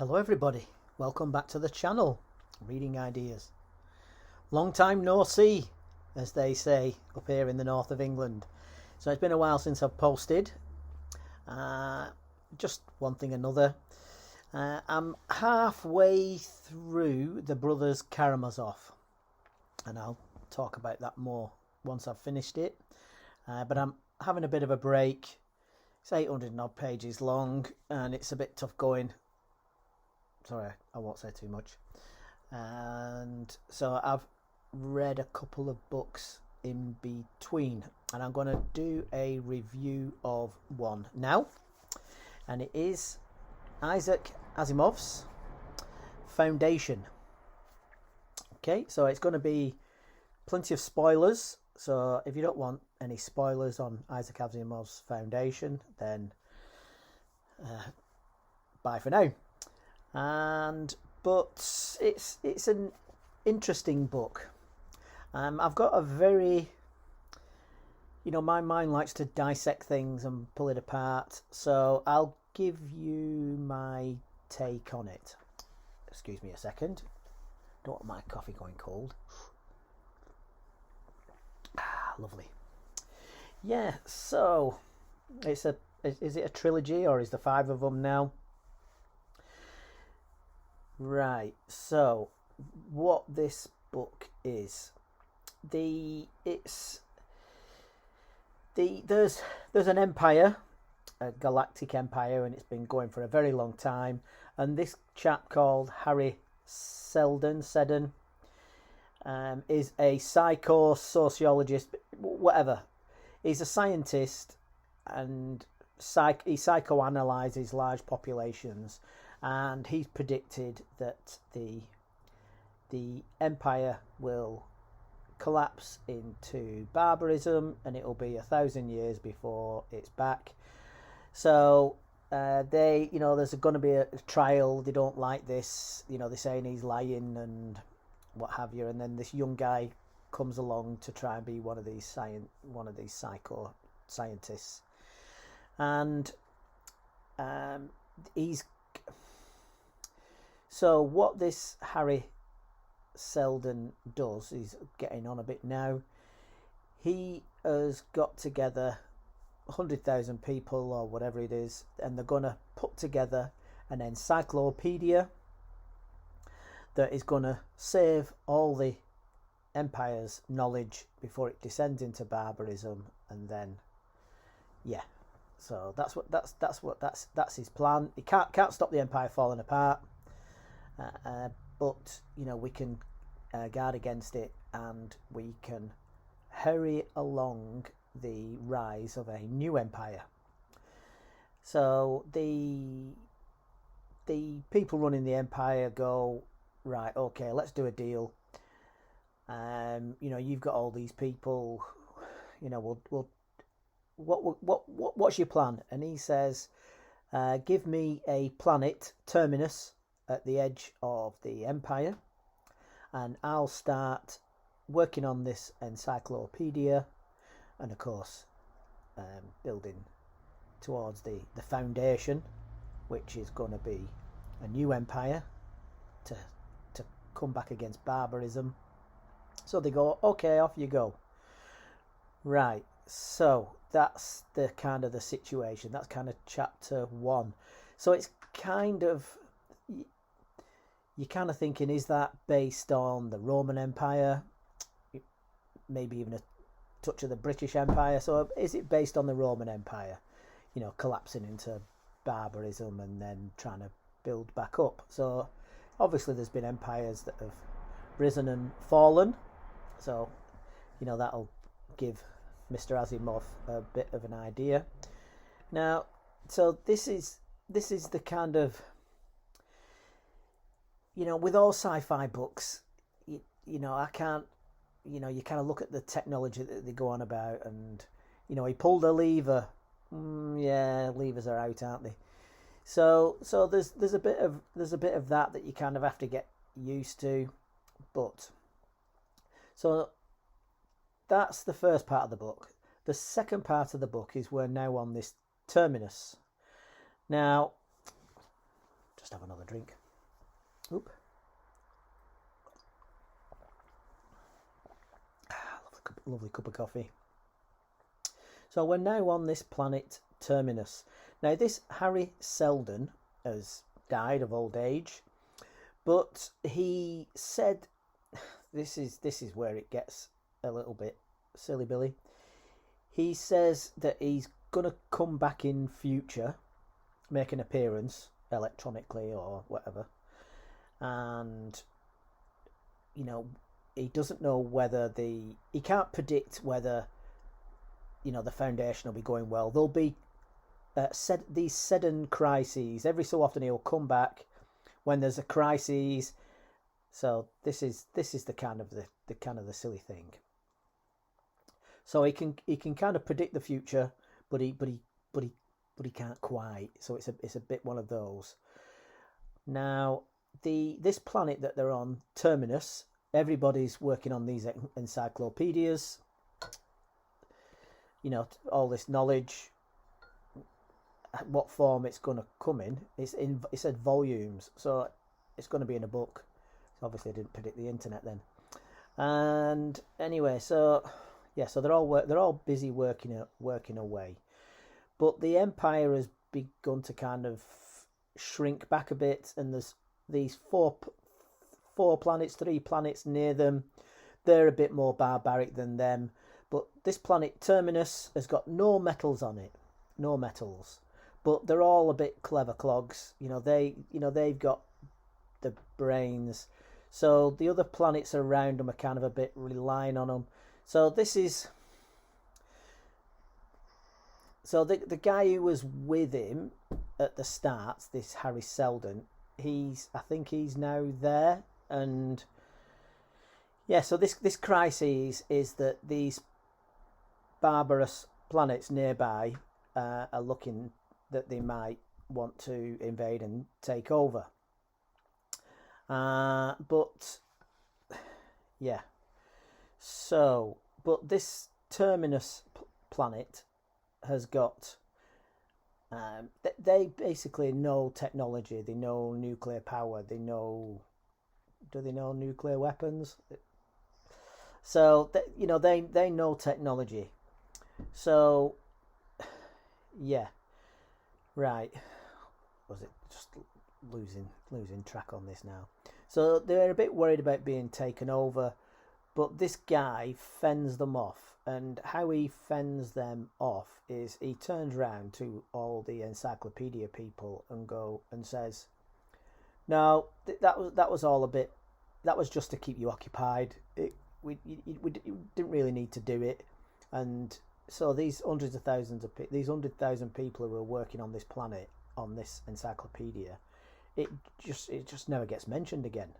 Hello everybody, welcome back to the channel, Reading Ideas. Long time no see, as they say up here in the north of England. So it's been a while since I've posted. Just one thing another. I'm halfway through The Brothers Karamazov, and I'll talk about that more once I've finished it. But I'm having a bit of a break. It's 800 and odd pages long, and it's a bit tough going. Sorry, I won't say too much. And so I've read a couple of books in between, and I'm going to do a review of one now, and it is Isaac Asimov's Foundation. Okay, so it's going to be plenty of spoilers, so if you don't want any spoilers on Isaac Asimov's Foundation, then bye for now. But it's an interesting book. I've got a very, my mind likes to dissect things and pull it apart, so I'll give you my take on it. Excuse me a second, don't want my coffee going cold. Lovely. Yeah, so is it a trilogy, or is there 5 of them now? Right, so what this book is, there's an empire, a galactic empire, and it's been going for a very long time. And this chap called Harry Seldon is a sociologist, whatever. He's a scientist, and he psychoanalyzes large populations. And he's predicted that the empire will collapse into barbarism, and it will be 1,000 years before it's back. So there's going to be a trial. They don't like this. They're saying he's lying and what have you. And then this young guy comes along to try and be one of these psycho scientists, and he's. So what this Harry Seldon does, he's getting on a bit now, he has got together 100,000 people or whatever it is, and they're going to put together an encyclopedia that is going to save all the empire's knowledge before it descends into barbarism. And then so that's his plan. He can't stop the empire falling apart. But we can guard against it, and we can hurry along the rise of a new empire. So the people running the empire go, right, okay, let's do a deal. You've got all these people. What's your plan? And he says, give me a planet, Terminus, at the edge of the empire, and I'll start working on this encyclopedia, and of course building towards the foundation, which is going to be a new empire to come back against barbarism. So they go, okay, off you go. Right, so that's the kind of the situation. That's kind of chapter 1. So it's kind of, you're kind of thinking, is that based on the Roman Empire? Maybe even a touch of the British Empire. So is it based on the Roman Empire? Collapsing into barbarism and then trying to build back up. So obviously there's been empires that have risen and fallen. So, that'll give Mr. Asimov a bit of an idea. Now, so this is the kind of, with all sci-fi books, I can't, you kind of look at the technology that they go on about, and, he pulled a lever. Levers are out, aren't they? So there's a bit of that you kind of have to get used to. But so that's the first part of the book. The second part of the book is we're now on this Terminus. Now, Just have another drink. Oop. Lovely cup of coffee. So we're now on this planet Terminus. Now this Harry Seldon has died of old age, but he said, this is where it gets a little bit silly Billy. He says that he's gonna come back in future, make an appearance electronically or whatever, and he doesn't know whether he can't predict whether the Foundation will be going well. There'll be these sudden crises every so often. He'll come back when there's a crisis. So this is the kind of the silly thing. So he can kind of predict the future, but he can't quite. So it's a bit one of those. Now this planet that they're on, Terminus, everybody's working on these encyclopedias. All this knowledge. What form it's going to come in? It said volumes, so it's going to be in a book. So obviously, I didn't predict the internet then. And anyway, so they're all busy working away, but the Empire has begun to kind of shrink back a bit, and there's these four planets, 3 planets near them. They're a bit more barbaric than them, but this planet Terminus has got no metals on it, no metals. But they're all a bit clever clogs. They've got the brains. So the other planets around them are kind of a bit relying on them. So the the guy who was with him at the start, this Harry Seldon, I think he's now there. And yeah, so this crisis is that these barbarous planets nearby are looking that they might want to invade and take over. But this Terminus planet has got, they basically know technology. They know nuclear power. Do they know nuclear weapons? So they know technology. So yeah. Right, was it just losing track on this now? So they're a bit worried about being taken over, but this guy fends them off, and how he fends them off is he turns round to all the encyclopedia people and says, "No, that was all a bit. That was just to keep you occupied. We didn't really need to do it, and." So these 100,000 people who are working on this planet, on this encyclopedia, it just never gets mentioned again.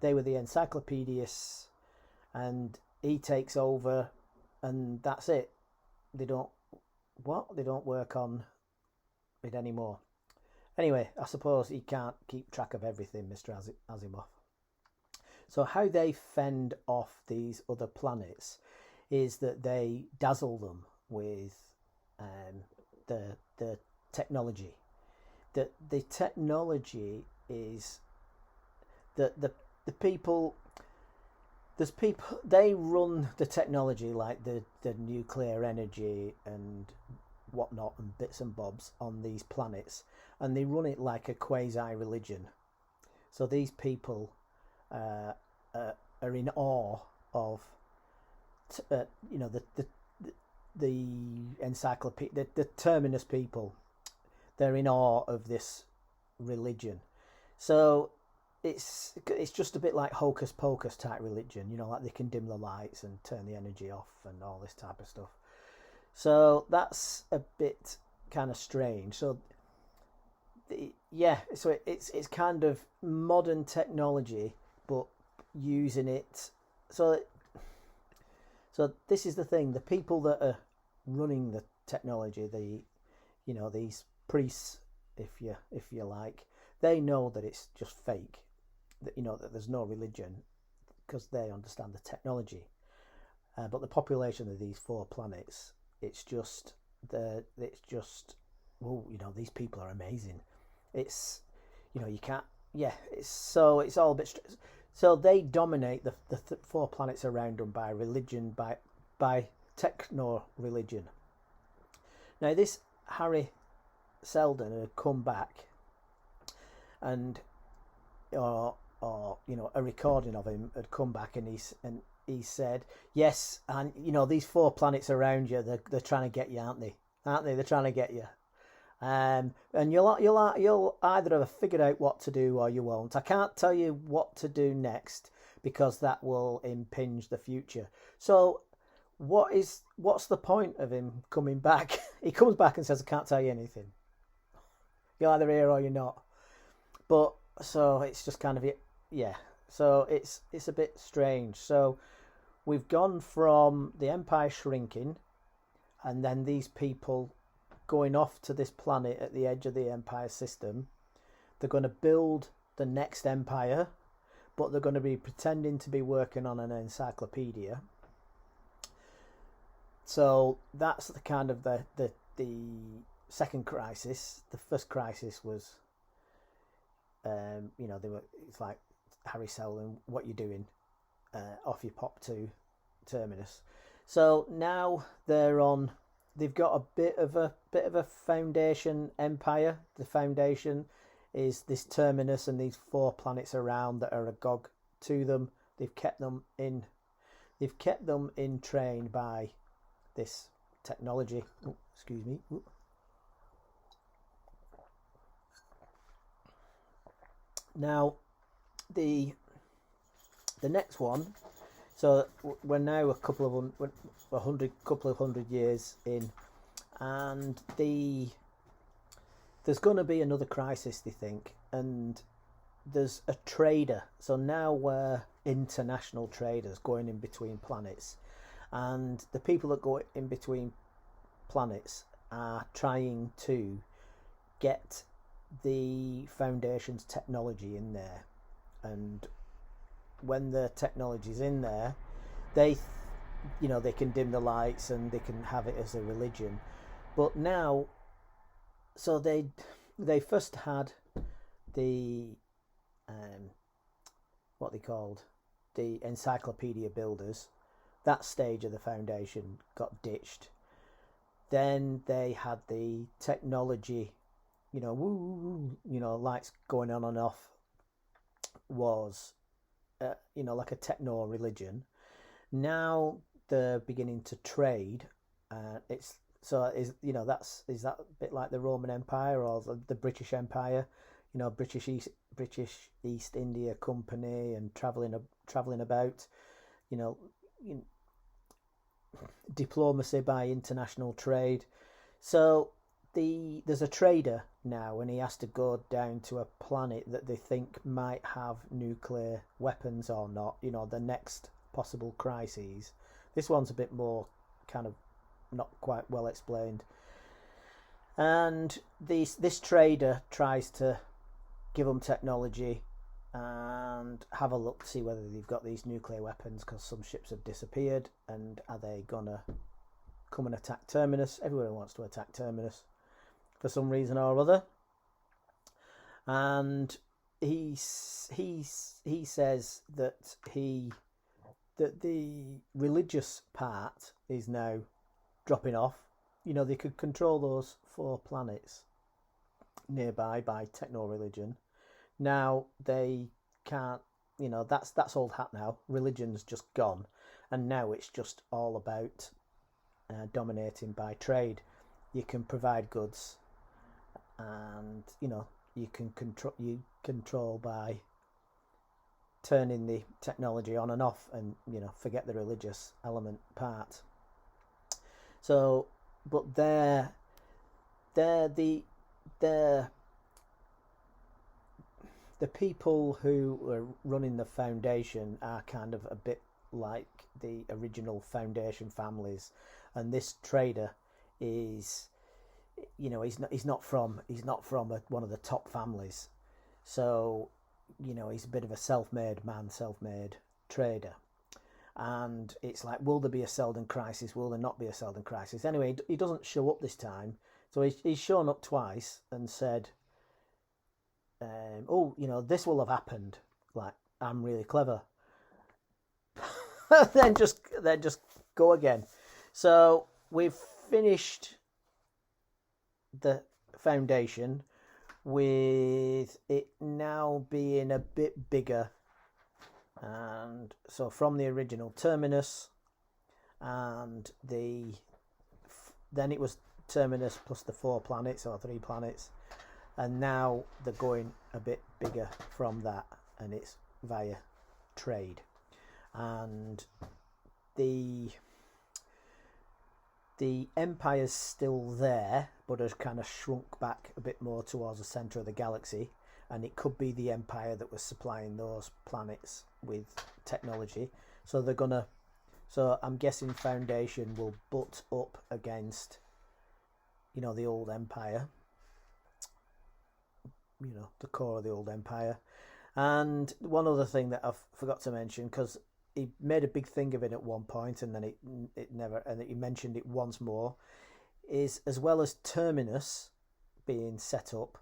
They were the encyclopedists, and he takes over, and that's it. They don't work on it anymore. Anyway, I suppose he can't keep track of everything, Mr. Asimov. So how they fend off these other planets is that they dazzle them with the technology. The technology is that the people. There's people. They run the technology, like the nuclear energy and whatnot and bits and bobs on these planets, and they run it like a quasi religion. So these people are in awe of. The encyclopedia, the Terminus people, they're in awe of this religion. So it's just a bit like hocus pocus type religion, like they can dim the lights and turn the energy off and all this type of stuff. So that's a bit kind of strange. So it's kind of modern technology, but using it. So this is the thing: the people that are running the technology, these priests, if you like, they know that it's just fake. That there's no religion, because they understand the technology. But the population of these 4 planets, these people are amazing. It's you can't. Yeah, it's all a bit. So they dominate the four planets around them by religion, by techno religion. Now this Harry Seldon had come back, and or a recording of him had come back, and he said, yes, and these four planets around you, they're trying to get you, aren't they? They're trying to get you. And you'll either have figured out what to do or you won't. I can't tell you what to do next because that will impinge the future. So what's the point of him coming back? He comes back and says, I can't tell you anything. You're either here or you're not. But so it's just kind of it. Yeah. So it's a bit strange. So we've gone from the Empire shrinking, and then these people going off to this planet at the edge of the Empire system. They're going to build the next empire, but they're going to be pretending to be working on an encyclopedia. So that's the kind of the second crisis. The first crisis was, it's like, Harry Seldon, what you doing? Off you pop to Terminus. So now they've got a bit of a foundation empire. The foundation is this Terminus and these four planets around that are agog to them. They've kept them in train by this technology. Oh, excuse me. Ooh. Now, the next one. So we're now a couple of hundred years in, and there's going to be another crisis, they think, and there's a trader. So now we're international traders going in between planets, and the people that go in between planets are trying to get the Foundation's technology in there, and when the technology's in there, they can dim the lights and they can have it as a religion. But now, so they first had the what they called the encyclopedia builders. That stage of the Foundation got ditched. Then they had the technology, lights going on and off, was like a techno religion. Now they're beginning to trade. Is that a bit like the Roman Empire or the British Empire? British East India Company, and traveling about. Diplomacy by international trade. So there's a trader now, and he has to go down to a planet that they think might have nuclear weapons or not. The next possible crises. This one's a bit more kind of not quite well explained. And this trader tries to give them technology and have a look to see whether they've got these nuclear weapons, because some ships have disappeared, and are they gonna come and attack Terminus? Everyone wants to attack Terminus for some reason or other. And he says that the religious part is now dropping off. They could control those four planets nearby by techno-religion. Now they can't, that's old hat now. Religion's just gone. And now it's just all about dominating by trade. You can provide goods, and, you can control by turning the technology on and off, and, forget the religious element part. So, but the people who are running the Foundation are kind of a bit like the original Foundation families, and this trader is, he's not from one of the top families, so he's a bit of a self-made trader. And it's like, will there be a Seldon crisis? Will there not be a Seldon crisis? Anyway, he doesn't show up this time. So he's shown up twice and said, this will have happened. Like, I'm really clever. then just go again. So we've finished the foundation with it now being a bit bigger, and so from the original terminus, and then it was terminus plus the 4 planets or 3 planets, and now they're going a bit bigger from that, and it's via trade, and the Empire's still there, but has kind of shrunk back a bit more towards the centre of the galaxy, and it could be the Empire that was supplying those planets with technology. So I'm guessing Foundation will butt up against, the old Empire, the core of the old Empire. And one other thing that I forgot to mention, because he made a big thing of it at one point, and then it never, and he mentioned it once more, is as well as Terminus being set up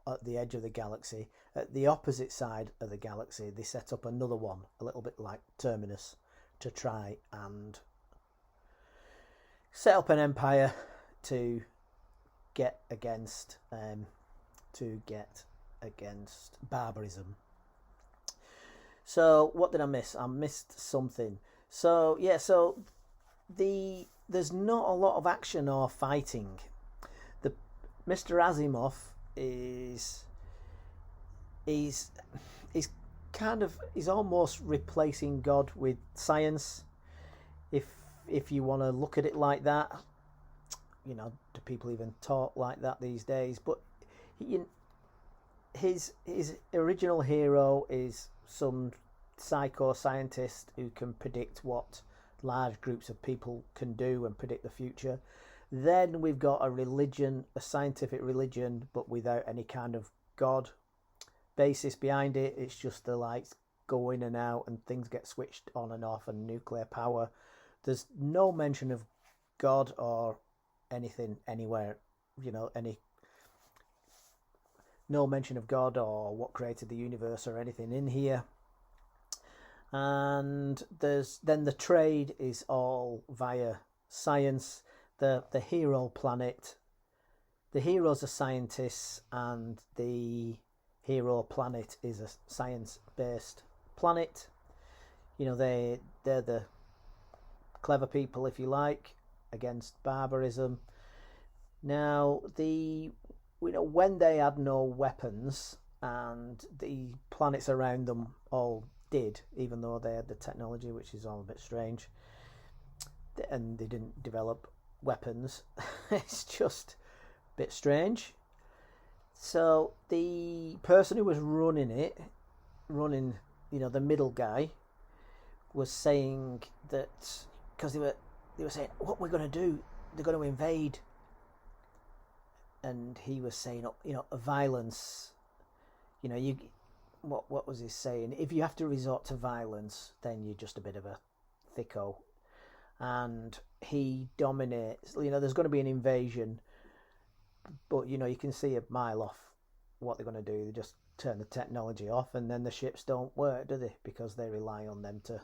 at the edge of the galaxy, at the opposite side of the galaxy, they set up another one, a little bit like Terminus, to try and set up an empire to get against barbarism. So what did I miss? I missed something. So yeah, there's not a lot of action or fighting. The Mr. Asimov is almost replacing God with science, if you want to look at it like that. Do people even talk like that these days? But his original hero is some psycho-scientist who can predict what large groups of people can do and predict the future. Then we've got a religion, a scientific religion, but without any kind of God basis behind it. It's just the lights go in and out and things get switched on and off, and nuclear power. There's no mention of God or anything anywhere, no mention of God or what created the universe or anything in here. And then the trade is all via science. The hero planet, the heroes are scientists, and the hero planet is a science-based planet. They're the clever people, if you like, against barbarism. Now, when they had no weapons, and the planets around them all did, even though they had the technology, which is all a bit strange, and they didn't develop weapons. It's just a bit strange. So the person who was running, the middle guy, was saying that, because they were saying, what we're going to do, they're going to invade, and he was saying, violence, what was he saying? If you have to resort to violence, then you're just a bit of a thicko. And he dominates. There's going to be an invasion, but you can see a mile off what they're going to do. They just turn the technology off, and then the ships don't work, do they? Because they rely on them to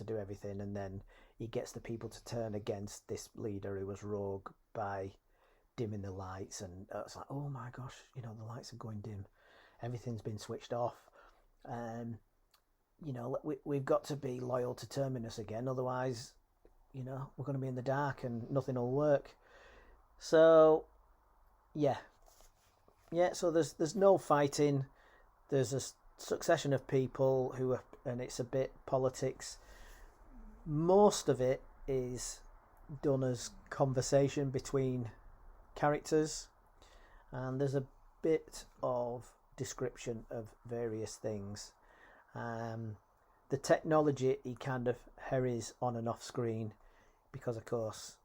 do everything. And then he gets the people to turn against this leader who was rogue by dimming the lights, and it's like, oh my gosh, the lights are going dim, everything's been switched off. We've got to be loyal to Terminus again, otherwise, we're going to be in the dark and nothing will work. So, yeah. So there's no fighting. There's a succession of people and it's a bit politics. Most of it is done as conversation between characters, and there's a bit of description of various things. The technology he kind of hurries on and off screen, because of course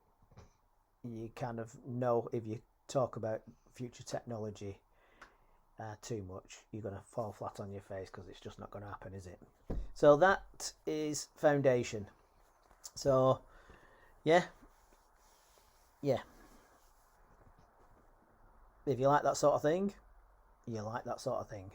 you kind of know if you talk about future technology too much, you're going to fall flat on your face, because it's just not going to happen, is it? So that is Foundation. So yeah, if you like that sort of thing, You like that sort of thing?